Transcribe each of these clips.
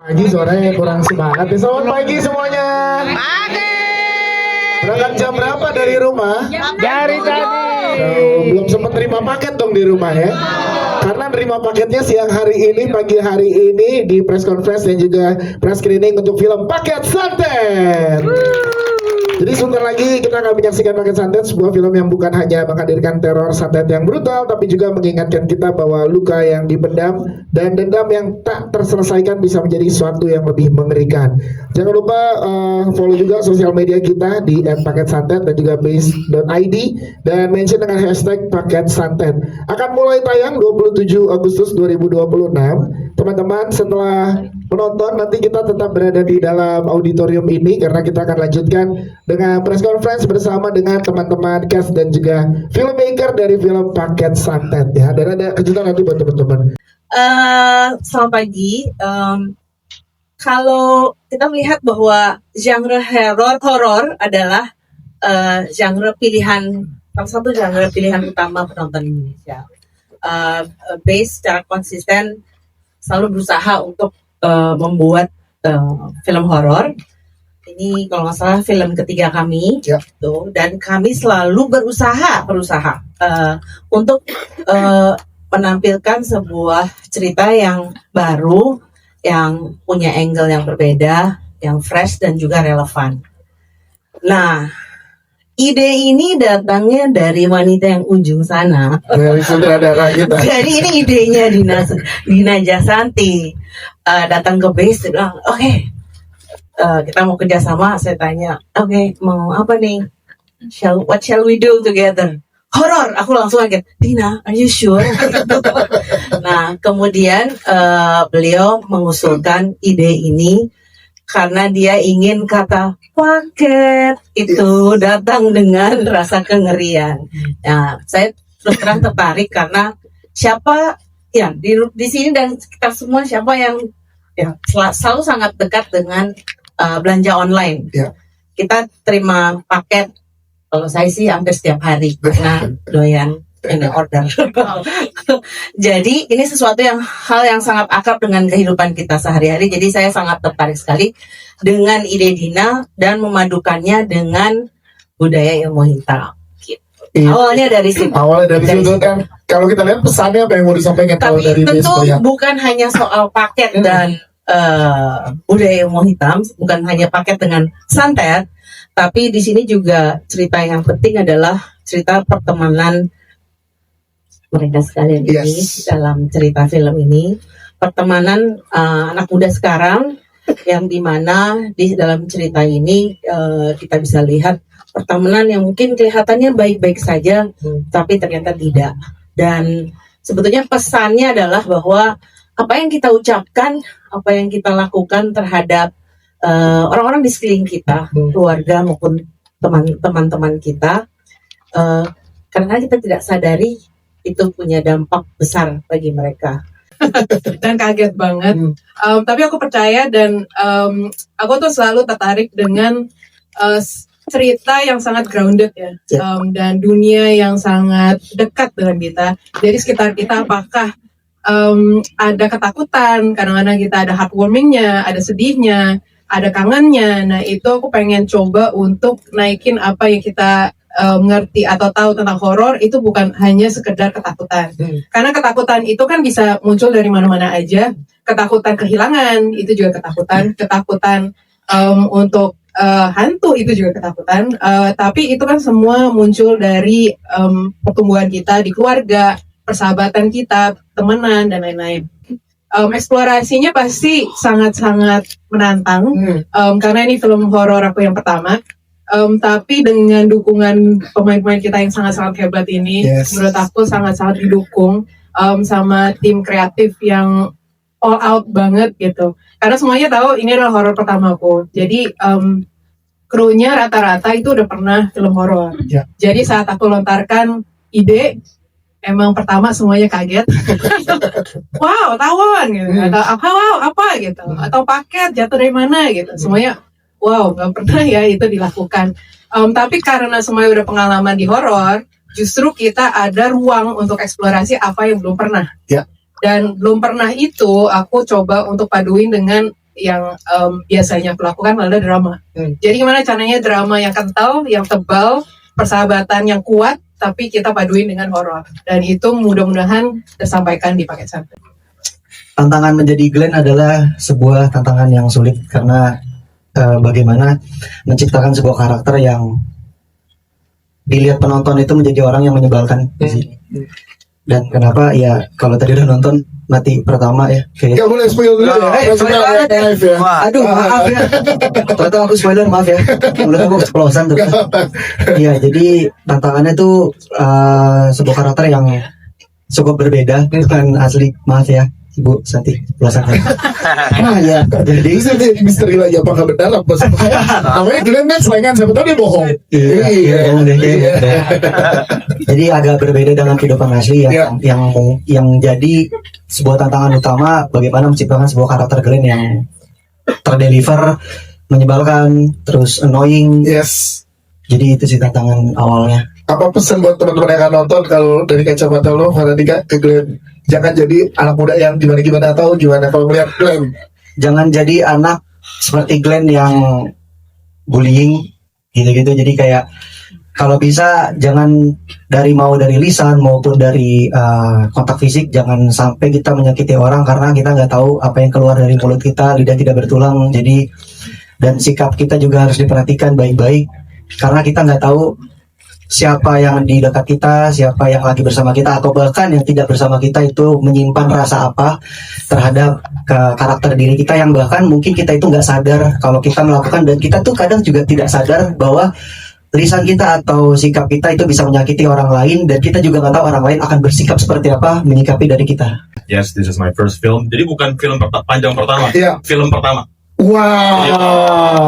Pagi suaranya kurang semangat ya. Selamat pagi semuanya. Berangkat jam berapa dari rumah? Dari tadi. Belum sempat terima paket dong di rumah ya. Karena terima paketnya siang hari ini, pagi hari ini di press conference dan juga press screening untuk film Paket Santet. Jadi sebentar lagi kita akan menyaksikan Paket Santet, sebuah film yang bukan hanya menghadirkan teror santet yang brutal, tapi juga mengingatkan kita bahwa luka yang dipendam dan dendam yang tak terselesaikan bisa menjadi sesuatu yang lebih mengerikan. Jangan lupa follow juga sosial media kita di @paketsantet dan juga base.id dan mention dengan hashtag Paket Santet. Akan mulai tayang 27 Agustus 2026. Teman-teman, setelah menonton nanti kita tetap berada di dalam auditorium ini karena kita akan lanjutkan dengan press conference bersama dengan teman-teman cast dan juga filmmaker dari film Paket Santet ya. Dan ada kejutan nanti buat teman-teman. Selamat pagi. Kalau kita melihat bahwa genre horor adalah genre pilihan, salah satu genre pilihan utama penonton Indonesia. Base secara konsisten selalu berusaha untuk membuat film horor. Ini kalau nggak salah film ketiga kami, gitu. Dan kami selalu berusaha untuk menampilkan sebuah cerita yang baru, yang punya angle yang berbeda, yang fresh dan juga relevan. Nah, ide ini datangnya dari wanita yang ujung sana. Dari sutradara kita. Jadi ini idenya Dina Jasanti. Datang ke base, bilang, oke, kita mau kerjasama. Saya tanya, oke, mau apa nih? What shall we do together? Horor. Aku langsung kaget, Dina, are you sure? Nah, kemudian beliau mengusulkan ide ini karena dia ingin kata paket itu datang dengan rasa kengerian. Nah, saya terus terang tertarik karena siapa ya di sini dan kita semua siapa yang ya selalu sangat dekat dengan belanja online. Kita terima paket. Kalau saya sih hampir setiap hari karena doyan ini order. Jadi ini sesuatu hal yang sangat akrab dengan kehidupan kita sehari-hari. Jadi saya sangat tertarik sekali dengan ide Dina dan memadukannya dengan budaya ilmu hitam. Gitu. Awalnya dari situ. Kan. Kalau kita lihat pesannya apa yang mau disampaikan? Tapi dari tentu bukan hanya soal paket dan budaya ilmu hitam, bukan hanya paket dengan santet. Tapi di sini juga cerita yang penting adalah cerita pertemanan mereka sekalian ini dalam cerita film ini. Pertemanan anak muda sekarang yang dimana di dalam cerita ini kita bisa lihat pertemanan yang mungkin kelihatannya baik-baik saja, tapi ternyata tidak. Dan sebetulnya pesannya adalah bahwa apa yang kita ucapkan, apa yang kita lakukan terhadap orang-orang di sekeliling kita, keluarga maupun teman-teman kita, karena kita tidak sadari itu punya dampak besar bagi mereka. Dan kaget banget. Tapi aku percaya dan aku tuh selalu tertarik dengan cerita yang sangat grounded ya, dan dunia yang sangat dekat dengan kita. Jadi sekitar kita apakah ada ketakutan, kadang-kadang kita ada heartwarmingnya, ada sedihnya, ada kangennya. Nah itu aku pengen coba untuk naikin apa yang kita ngerti atau tahu tentang horor itu bukan hanya sekedar ketakutan. Karena ketakutan itu kan bisa muncul dari mana-mana aja. Ketakutan kehilangan itu juga ketakutan untuk hantu itu juga ketakutan. Tapi itu kan semua muncul dari pertumbuhan kita di keluarga, persahabatan kita, temenan dan lain-lain. Eksplorasinya pasti sangat-sangat menantang karena ini film horor aku yang pertama. Tapi dengan dukungan pemain-pemain kita yang sangat-sangat hebat ini, menurut aku sangat-sangat didukung sama tim kreatif yang all out banget gitu. Karena semuanya tahu ini adalah horor pertamaku. Jadi krunya rata-rata itu udah pernah film horor. Jadi saat aku lontarkan ide, emang pertama semuanya kaget. Wow, tawon gitu. Atau apa gitu. Atau paket jatuh dari mana gitu. Semuanya wow, gak pernah ya itu dilakukan. Tapi karena semuanya udah pengalaman di horor, justru kita ada ruang untuk eksplorasi apa yang belum pernah. Dan belum pernah itu aku coba untuk paduin dengan biasanya aku lakukan adalah drama. Jadi gimana caranya drama yang kental, yang tebal, persahabatan yang kuat, tapi kita paduin dengan horor. Dan itu mudah-mudahan tersampaikan di paket santai. Tantangan menjadi Glenn adalah sebuah tantangan yang sulit karena bagaimana menciptakan sebuah karakter yang dilihat penonton itu menjadi orang yang menyebalkan di sini. Dan kenapa ya kalau tadi udah nonton mati pertama ya kayak Gak boleh spoil dulu ya. spoiler banget ya. Live ya. Aduh maaf ya. Ternyata aku spoiler, maaf ya. Udah aku keceplosan tuh. Iya, jadi tantangannya tuh sebuah karakter yang cukup berbeda dengan asli. Maaf ya Ibu Santi, pelosan. Ya, Jadi bisa jadi misteri lagi apakah benar apa salah. Namanya Glenn kan selingan, siapa tahu dia bohong. Iya, jadi agak berbeda dengan kehidupan asli yang jadi sebuah tantangan utama bagaimana menciptakan sebuah karakter Glenn yang terdeliver, menyebalkan, terus annoying. Yes. Jadi itu sih tantangan awalnya. Apa pesan buat teman-teman yang akan nonton kalau dari kacamata lo, Faradika, ke Glenn? Jangan jadi anak muda yang gimana-gimana atau gimana kalau melihat Glenn? Jangan jadi anak seperti Glenn yang bullying gitu-gitu. Jadi kayak kalau bisa jangan dari lisan maupun dari kontak fisik, jangan sampai kita menyakiti orang karena kita nggak tahu apa yang keluar dari mulut kita, lidah tidak bertulang. Jadi dan sikap kita juga harus diperhatikan baik-baik karena kita nggak tahu siapa yang di dekat kita, siapa yang lagi bersama kita, atau bahkan yang tidak bersama kita itu menyimpan rasa apa terhadap karakter diri kita yang bahkan mungkin kita itu nggak sadar kalau kita melakukan, dan kita tuh kadang juga tidak sadar bahwa lisan kita atau sikap kita itu bisa menyakiti orang lain, dan kita juga nggak tahu orang lain akan bersikap seperti apa menyikapi dari kita. Yes, this is my first film. Jadi bukan film panjang pertama, Iya. film pertama. Wow.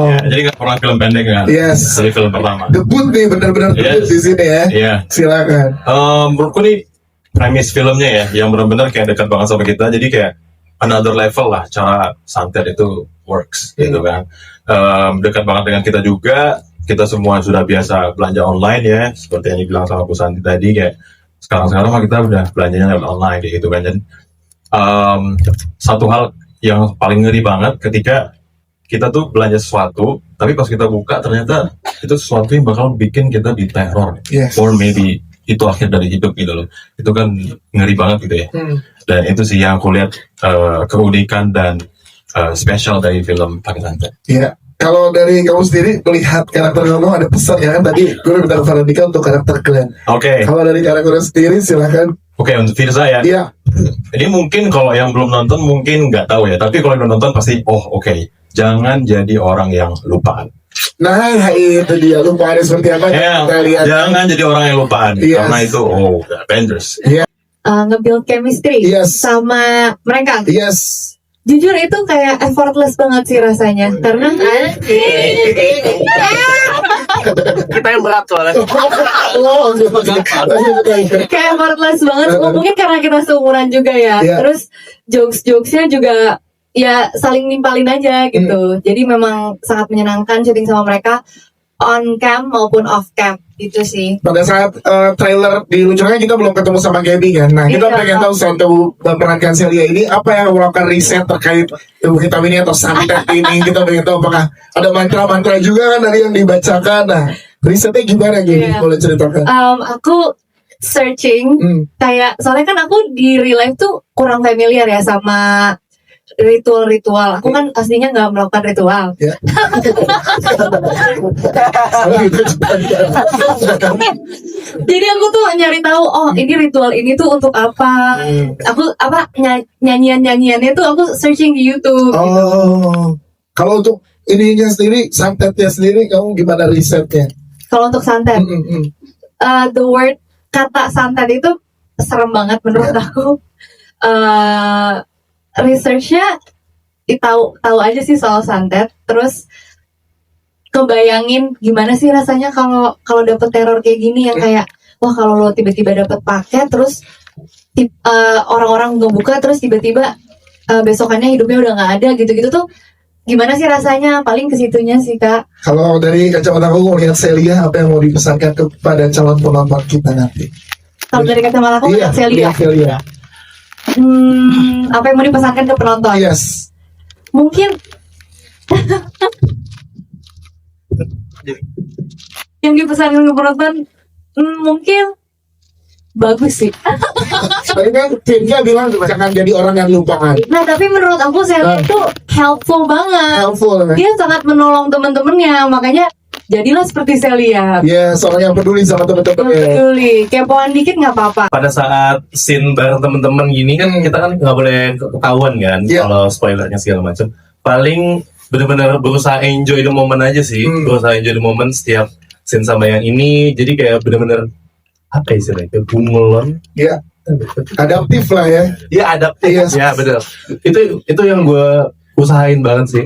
Ya, jadi nggak pernah film pendek kan? Yes. Jadi film pertama. Debut nih, benar-benar debut Yes. di sini ya. Iya. Silakan. Menurutku nih premis filmnya ya, yang benar-benar kayak dekat banget sama kita. Jadi kayak another level lah cara santet itu works, gitu kan. Dekat banget dengan kita juga. Kita semua sudah biasa belanja online ya, seperti yang dibilang sama Bu Santi tadi, kayak sekarang mah kita udah belanjanya lewat online kayak gitu kan. Dan satu hal yang paling ngeri banget ketika kita tuh belanja sesuatu, tapi pas kita buka ternyata itu sesuatu yang bakal bikin kita diteror, Yes. or maybe itu akhir dari hidup gitu loh. Itu kan ngeri banget gitu ya. Dan itu sih yang aku lihat keunikan dan spesial dari film Paket Santet. Iya. Kalau dari kamu sendiri melihat karakter kamu ada pesan ya kan tadi gue udah minta Faradika untuk karakter Glenn. Oke. Kalau dari karakter sendiri silakan. Oke, untuk Firza ya. Iya. Ini mungkin kalau yang belum nonton mungkin nggak tahu ya, tapi kalau yang udah nonton pasti oke. Jangan jadi orang yang lupaan. Nah itu dia, lupa ada seperti apa Ya, kita lihat. jangan jadi orang yang lupaan, Yes. karena itu Avengers. Nge-build chemistry Yes. sama mereka. Yes. Jujur itu kayak effortless banget sih rasanya. Karena Kita yang berat soalnya. kayak effortless banget. Mungkin karena kita seumuran juga ya. Iya. Terus jokes-jokesnya juga ya saling nimpalin aja gitu. Jadi memang sangat menyenangkan syuting sama mereka on cam maupun off cam gitu sih. Pada saat trailer diluncurkan kita belum ketemu sama Gaby kan. Nah kita Iya. pengen tahu soal pemerankan Celia ini apa yang melakukan riset terkait ilmu hitam ini atau santet ini. Kita pengen tahu apakah ada mantra-mantra juga kan dari yang dibacakan. Nah risetnya gimana Gaby? Iya. Boleh ceritakan? Aku searching kayak soalnya kan aku di real life tuh kurang familiar ya sama ritual-ritual. Aku kan aslinya nggak melakukan ritual. Ya. Jadi aku tuh nyari tahu, oh ini ritual ini tuh untuk apa? Aku nyanyiannya tuh aku searching di YouTube. Oh, kalau untuk ininya sendiri, santetnya sendiri, kamu gimana risetnya? Kalau untuk santet, the word kata santet itu serem banget menurut aku. Researchnya tahu aja sih soal santet, terus kebayangin gimana sih rasanya kalau dapet teror kayak gini yang kayak wah kalau lo tiba-tiba dapet paket terus orang-orang ngebuka terus tiba-tiba besokannya hidupnya udah nggak ada gitu-gitu tuh gimana sih rasanya, paling kesitunya sih Kak. Kalau dari kacamata aku melihat Celia, apa yang mau dipesankan kepada calon penonton kita nanti? Kalau dari kacamata aku Celia. Celia. Apa yang mau dipesankan ke penonton? Yes. mungkin yang dipesankan ke penonton mungkin bagus sih. Tadi kan Cinca bilang jangan jadi orang yang lupakan. Nah tapi menurut aku Celia itu helpful banget. Helpful. Dia sangat menolong teman-temannya, makanya jadilah seperti Celia. Ya, seorang yang peduli sama teman-temannya. Peduli, kepoan dikit nggak apa-apa. Pada saat scene bareng temen-temen gini kan kita kan nggak boleh ketahuan kan Iya. kalau spoilernya segala macam. Paling benar-benar berusaha enjoy the moment aja sih, berusaha enjoy the moment setiap scene sama yang ini. Jadi kayak benar-benar apa istilahnya, kayak bunglon. Ya, adaptif lah ya. Ya adaptif, Iya. ya betul. Itu yang gue usahain banget sih.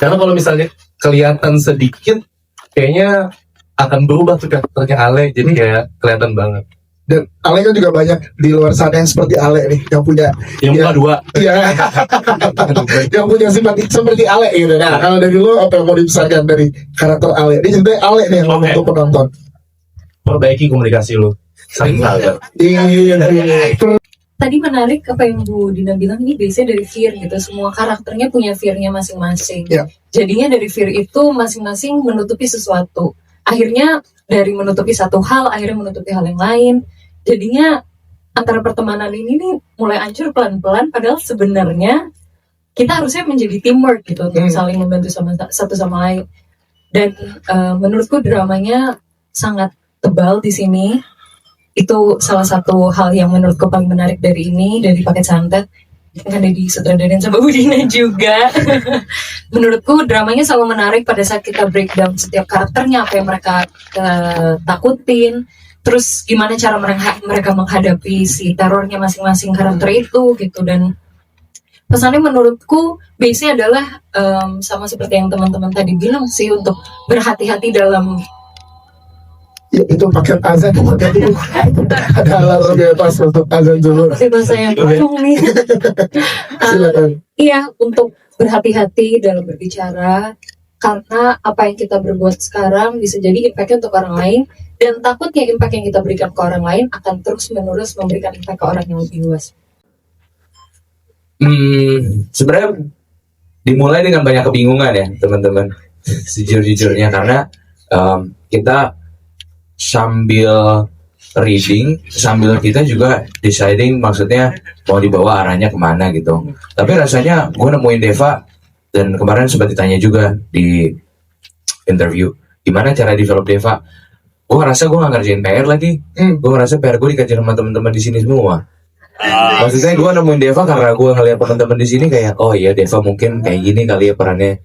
Karena kalau misalnya kelihatan sedikit, kayaknya akan berubah tuh karakternya Ale, jadi kayak kelihatan banget. Dan Ale kan juga banyak di luar sana yang seperti Ale nih, yang punya Yang muka dua. Iya. yang punya sifat seperti Ale gitu. Nah, kalau dari lo apa yang mau dipesankan dari karakter Ale? Ini sebenarnya Ale nih yang ngomong Oke. untuk penonton. Perbaiki komunikasi lu. Saling sabar. Iya. Tadi menarik apa yang Bu Dina bilang, ini biasanya dari fear gitu. Semua karakternya punya fear-nya masing-masing. Ya. Jadinya dari fear itu masing-masing menutupi sesuatu. Akhirnya dari menutupi satu hal, akhirnya menutupi hal yang lain. Jadinya antara pertemanan ini nih mulai hancur pelan-pelan. Padahal sebenarnya kita harusnya menjadi teamwork gitu untuk saling membantu satu sama lain. Dan menurutku dramanya sangat tebal di sini. Itu salah satu hal yang menurutku paling menarik dari ini, dari Paket Santet. Kan ada disutradarain sama Bu Dina juga. Menurutku dramanya selalu menarik pada saat kita breakdown setiap karakternya, apa yang mereka takutin, terus gimana cara mereka menghadapi si terornya masing-masing karakter itu gitu. Dan pesannya menurutku base-nya adalah sama seperti yang teman-teman tadi bilang sih, untuk berhati-hati dalam Ya, itu paket azan, paket itu ada alarm ya pas untuk azan dulu. bahasa yang bingung nih. Silakan. Iya, untuk berhati-hati dalam berbicara, karena apa yang kita berbuat sekarang bisa jadi impact-nya untuk orang lain, dan takutnya impact yang kita berikan ke orang lain akan terus-menerus memberikan impact ke orang yang lebih luas. Sebenarnya dimulai dengan banyak kebingungan ya teman-teman, sejujurnya, karena kita sambil reading, sambil kita juga deciding maksudnya mau dibawa arahnya kemana gitu. Tapi rasanya gue nemuin Deva, dan kemarin sempat ditanya juga di interview, gimana cara develop Deva. Gue ngerasa gue gak ngerjain PR lagi. Gue ngerasa PR gue dikejar sama teman-teman di sini semua. Maksudnya gue nemuin Deva karena gue ngeliat teman-teman di sini kayak, oh iya Deva mungkin kayak gini kali ya perannya.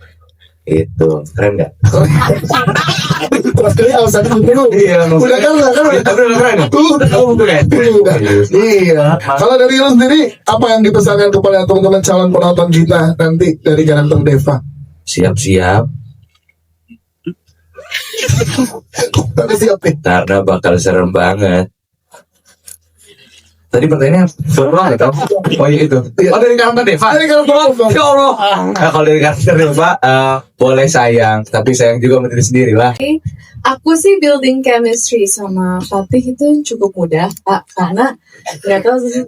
Itu keren gak? Terus kali alasan dulu. Iya, Udah kan. udah keren. Udah. Iya. Kalau dari lo sendiri, apa yang dipesankan kepada teman-teman calon penonton kita nanti dari karakter Deva? Siap-siap Tapi siap nih. karena bakal serem banget. Tadi pertanyaannya berulang ya, oh iya itu. Oh dari karakter Deva. Dari karakter Deva. Ya Allah. Nah, kalau dari karakter Deva, boleh sayang, tapi sayang juga sama diri sendiri lah. Aku sih building chemistry sama Fatih itu cukup mudah, Pak, karena nggak tahu sih.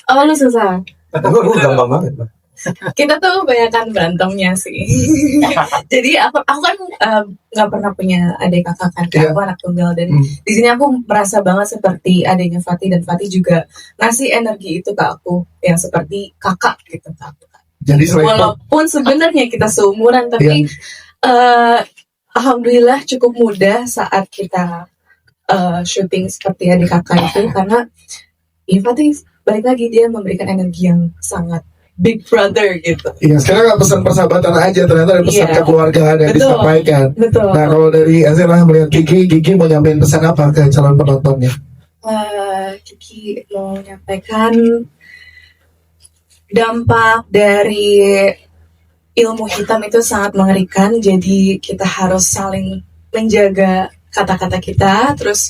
Oh, lu susah. Gue gampang banget, Pak. Kita tuh kebanyakan berantemnya sih. Jadi aku kan nggak pernah punya adik kakak kan, aku anak tunggal, dan di sini aku merasa banget seperti adiknya Fatih, dan Fatih juga ngasih energi itu ke aku yang seperti kakak gitu ke aku. Jadi selain Walaupun sebenarnya kita seumuran, tapi alhamdulillah cukup mudah saat kita syuting seperti adik kakak itu, karena ya Fatih balik lagi dia memberikan energi yang sangat big brother gitu. Iya, sekarang nggak pesan persahabatan aja, ternyata ada pesan Iya. kekeluargaan yang Betul. disampaikan. Betul. Nah, kalau dari Azela melihat Kiki mau nyampein pesan apa ke calon penontonnya? Kiki mau menyampaikan dampak dari ilmu hitam itu sangat mengerikan, jadi kita harus saling menjaga kata-kata kita, terus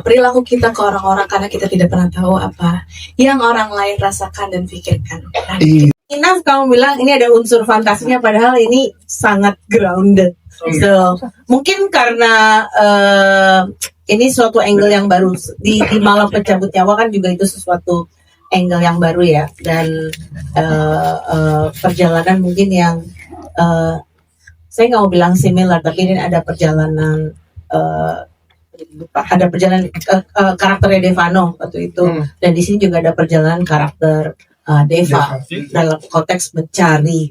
perilaku kita ke orang-orang, karena kita tidak pernah tahu apa yang orang lain rasakan dan pikirkan. Nah, Inaf kamu bilang ini ada unsur fantasinya, padahal ini sangat grounded. So mungkin karena ini suatu angle yang baru di malam pencabut nyawa kan juga itu sesuatu angle yang baru ya, dan perjalanan mungkin yang saya nggak mau bilang similar, tapi ini ada perjalanan karakternya Devano waktu itu, dan di sini juga ada perjalanan karakter Deva dalam konteks mencari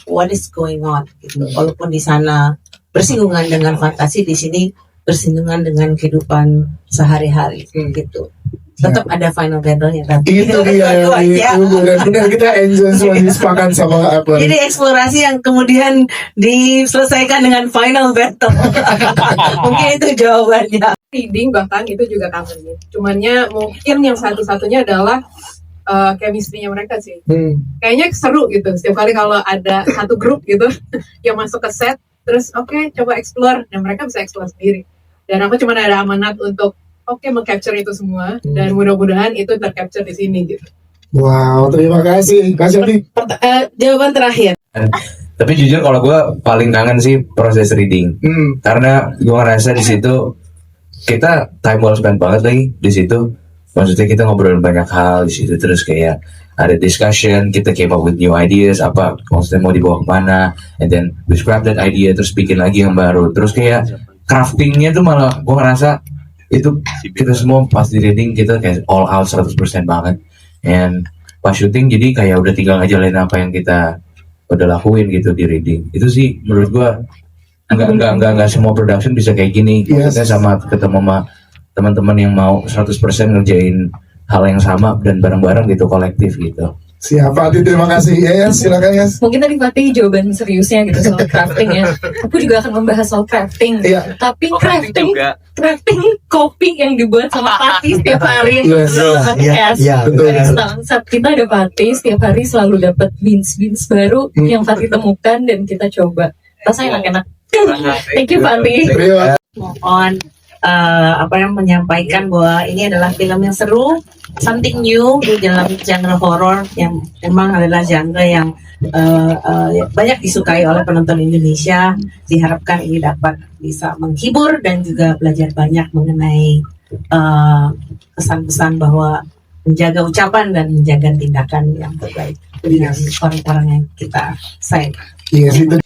what is going on gitu. Walaupun di sana bersinggungan dengan fantasi, di sini bersinggungan dengan kehidupan sehari-hari gitu. Tetap ada final battle-nya tapi Itu dia yang benar-benar kita enjoy semua disepakati sama apa. jadi eksplorasi yang kemudian diselesaikan dengan final battle. Mungkin itu jawabannya. Reading bahkan itu juga kangen. Cumannya mungkin yang satu-satunya adalah chemistry-nya mereka sih. Kayaknya seru gitu. Setiap kali kalau ada satu grup gitu yang masuk ke set, terus oke, coba explore, dan mereka bisa explore sendiri. Dan aku cuma ada amanat untuk meng-capture itu semua, dan mudah-mudahan itu ter-capture di sini gitu. Wow, terima kasih. Kasih Adi. Jawaban terakhir. Tapi jujur kalau gue paling kangen sih proses reading, karena gue ngerasa di situ kita time well spent banget lagi di situ. Maksudnya kita ngobrolin banyak hal di situ, terus kayak ada discussion, kita came up with new ideas, apa maksudnya mau dibawa kemana, and then we scrap that idea, terus bikin lagi yang baru, terus kayak craftingnya tuh malah gue ngerasa itu kita semua pas di reading kita kayak all out 100% banget, and pas syuting jadi kayak udah tinggal ngejalanin apa yang kita udah lakuin gitu di reading. Itu sih menurut gue nggak semua production bisa kayak gini. Maksudnya sama ketemu sama teman-teman yang mau 100% ngerjain hal yang sama dan bareng-bareng gitu, kolektif gitu. Siapa Adi, terima kasih. Ya, silakan ya. Mungkin tadi Fatih jawaban seriusnya gitu soal crafting ya. Aku juga akan membahas soal crafting. Iya. Tapi crafting kopi yang dibuat sama Fatih setiap hari. Yes. Podcast. Iya, betul. Dari saat kita ada Fatih, setiap hari selalu dapat beans baru yang Fatih temukan dan kita coba. Rasanya enak-enak. Thank you Fatih. Terima Mohon menyampaikan bahwa ini adalah film yang seru, something new di dalam genre horor yang memang adalah genre yang banyak disukai oleh penonton Indonesia. Diharapkan ini dapat bisa menghibur dan juga belajar banyak mengenai pesan-pesan bahwa menjaga ucapan dan menjaga tindakan yang terbaik dengan orang-orang yang kita sayang. kasih. Yes, itu